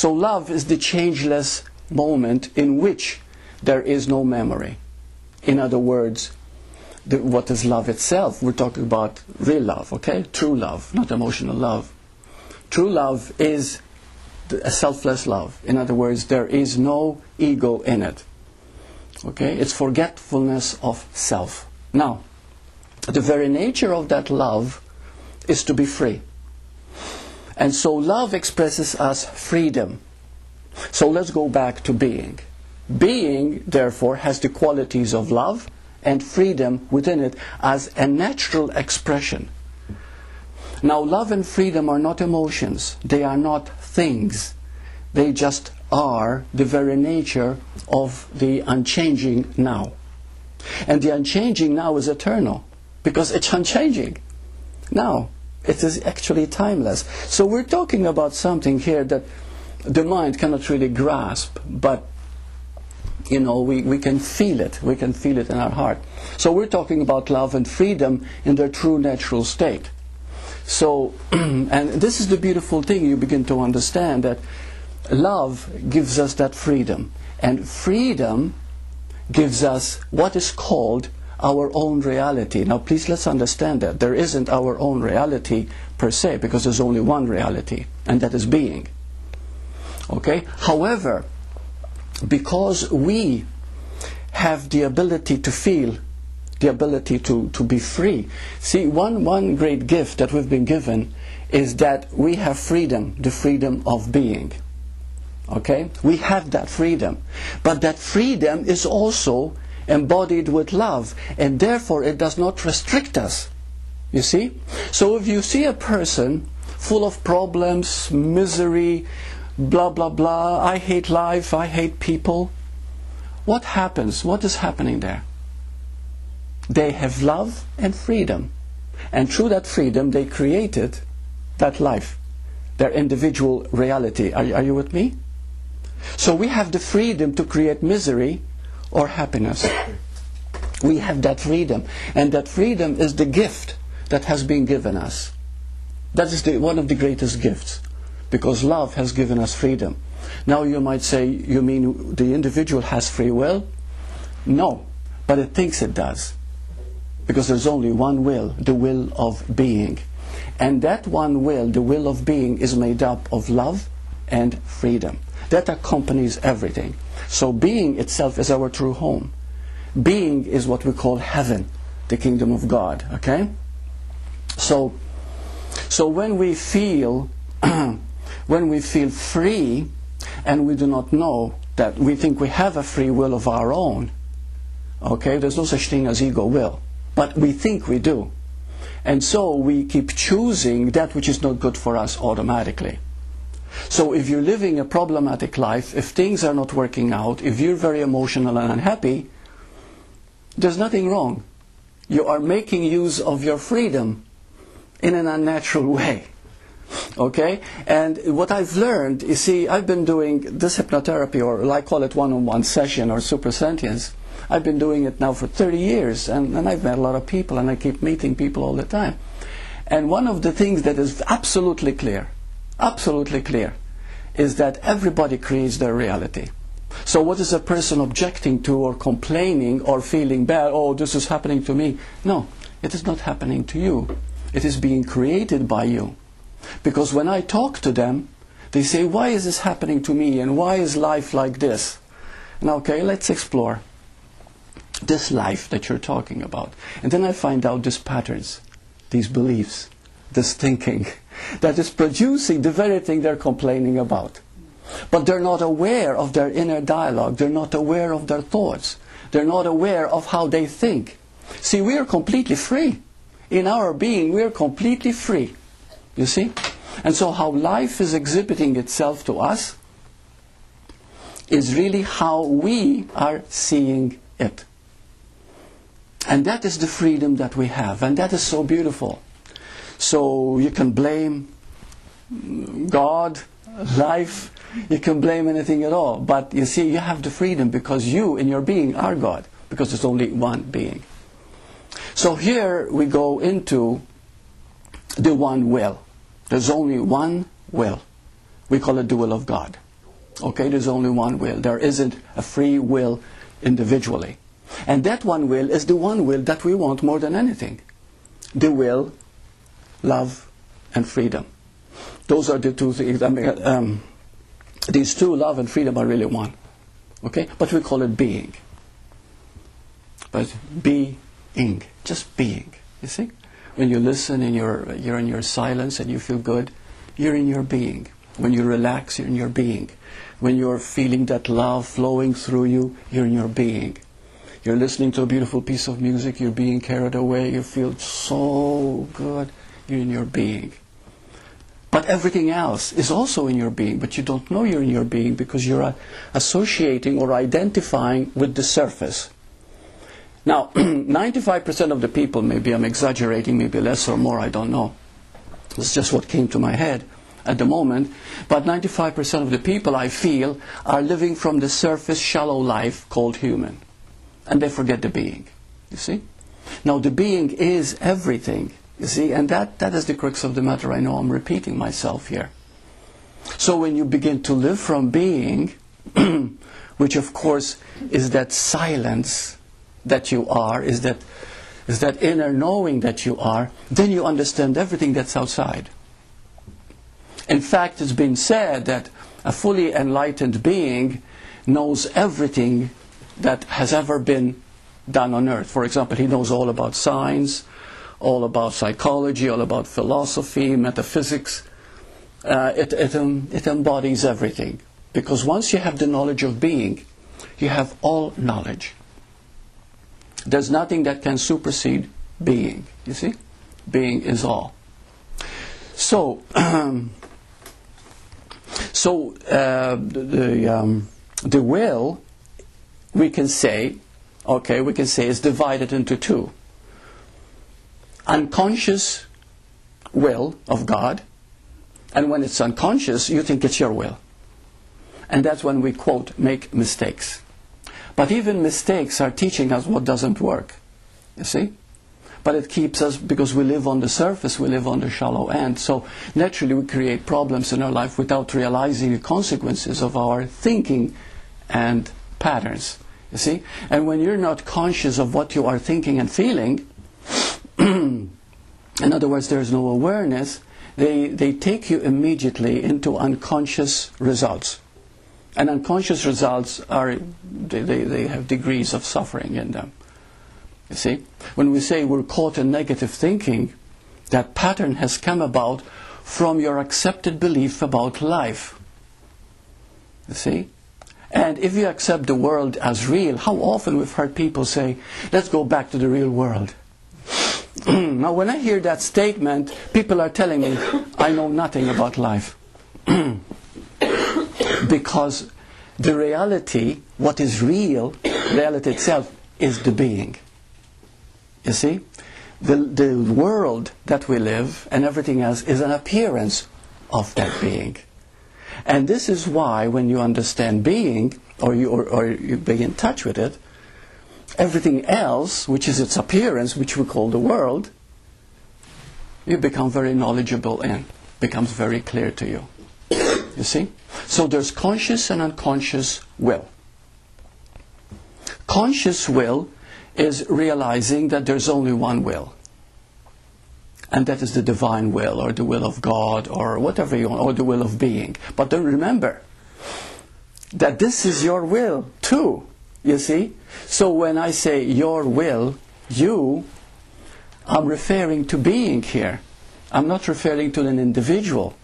So love is the changeless moment in which there is no memory. In other words, what is love itself? We're talking about real love, okay? True love, not emotional love. True love is a selfless love. In other words, there is no ego in it. Okay? It's forgetfulness of self. Now, the very nature of that love is to be free. And so love expresses us freedom. So let's go back to being. Being, therefore, has the qualities of love and freedom within it as a natural expression. Now, love and freedom are not emotions. They are not things. They just are the very nature of the unchanging now. And the unchanging now is eternal, because it's unchanging. Now, it is actually timeless. So we're talking about something here that the mind cannot really grasp, but you know, we can feel it. We can feel it in our heart. So we're talking about love and freedom in their true natural state. So, and this is the beautiful thing, you begin to understand that love gives us that freedom. And freedom gives us what is called our own reality. Now please, let's understand that. There isn't our own reality per se, because there's only one reality, and that is being. Okay? However, because we have the ability to feel, the ability to be free. See, one great gift that we've been given is that we have freedom, the freedom of being. Okay? We have that freedom. But that freedom is also embodied with love, and therefore it does not restrict us. You see? So if you see a person full of problems, misery, blah blah blah, I hate life, I hate people, what happens? What is happening there? They have love and freedom, and through that freedom they created that life, their individual reality. Are you with me? So we have the freedom to create misery or happiness. We have that freedom, and that freedom is the gift that has been given us. That is one of the greatest gifts, because love has given us freedom. Now you might say, you mean the individual has free will? No, but it thinks it does. Because there's only one will, the will of being. And that one will, the will of being, is made up of love and freedom. That accompanies everything. So being itself is our true home. Being is what we call heaven, the kingdom of God. Okay? So when we feel free, and we do not know that we think we have a free will of our own, okay, there's no such thing as ego will, but we think we do, and so we keep choosing that which is not good for us automatically. So if you're living a problematic life, if things are not working out, if you're very emotional and unhappy, there's nothing wrong. You are making use of your freedom in an unnatural way. Okay? And what I've learned, you see, I've been doing this hypnotherapy, or I call it one-on-one session or supersentience. I've been doing it now for 30 years, and I've met a lot of people, and I keep meeting people all the time. And one of the things that is absolutely clear, is that everybody creates their reality. So what is a person objecting to or complaining or feeling bad? Oh, this is happening to me. No, it is not happening to you. It is being created by you. Because when I talk to them, they say, why is this happening to me? And why is life like this? Now, okay, let's explore this life that you're talking about. And then I find out these patterns, these beliefs, this thinking that is producing the very thing they're complaining about. But they're not aware of their inner dialogue. They're not aware of their thoughts. They're not aware of how they think. See, we are completely free. In our being, we are completely free. You see? And so how life is exhibiting itself to us is really how we are seeing it. And that is the freedom that we have. And that is so beautiful. So you can blame God, life, you can blame anything at all. But you see, you have the freedom because you in your being are God. Because there's only one being. So here we go into the one will. There's only one will. We call it the will of God. Okay, there's only one will. There isn't a free will individually. And that one will is the one will that we want more than anything. The will, love, and freedom. Those are the two things. I mean, these two, love and freedom, are really one. Okay? But we call it being. But being. Just being. You see? When you listen and you're in your silence and you feel good, you're in your being. When you relax, you're in your being. When you're feeling that love flowing through you, you're in your being. You're listening to a beautiful piece of music, you're being carried away, you feel so good, you're in your being. But everything else is also in your being, but you don't know you're in your being because you're associating or identifying with the surface. Now, 95% of the people, maybe I'm exaggerating, maybe less or more, I don't know. It's just what came to my head at the moment. But 95% of the people, I feel, are living from the surface, shallow life called human. And they forget the being, you see? Now, the being is everything, you see? And that is the crux of the matter. I know I'm repeating myself here. So when you begin to live from being, which of course is that silence that you are, is that inner knowing that you are, then you understand everything that's outside. In fact, it's been said that a fully enlightened being knows everything that has ever been done on earth. For example, he knows all about science, all about psychology, all about philosophy, metaphysics. It embodies everything. Because once you have the knowledge of being, you have all knowledge. There's nothing that can supersede being, you see? Being is all. So, the will, we can say is divided into two. Unconscious will of God, and when it's unconscious, you think it's your will. And that's when we, quote, make mistakes. But even mistakes are teaching us what doesn't work, you see? But it keeps us, because we live on the surface, we live on the shallow end. So naturally we create problems in our life without realizing the consequences of our thinking and patterns, you see? And when you're not conscious of what you are thinking and feeling, in other words, there's no awareness, they take you immediately into unconscious results. And unconscious results are, they have degrees of suffering in them. You see? When we say we're caught in negative thinking, that pattern has come about from your accepted belief about life. You see? And if you accept the world as real, how often we've heard people say, let's go back to the real world. Now when I hear that statement, people are telling me, I know nothing about life. Because the reality, what is real, reality itself, is the being. You see? The world that we live and everything else is an appearance of that being. And this is why when you understand being, or you be in touch with it, everything else, which is its appearance, which we call the world, you become very knowledgeable in, becomes very clear to you. You see? So there's conscious and unconscious will. Conscious will is realizing that there's only one will. And that is the divine will, or the will of God, or whatever you want, or the will of being. But then remember that this is your will too, you see? So when I say your will, I'm referring to being here. I'm not referring to an individual.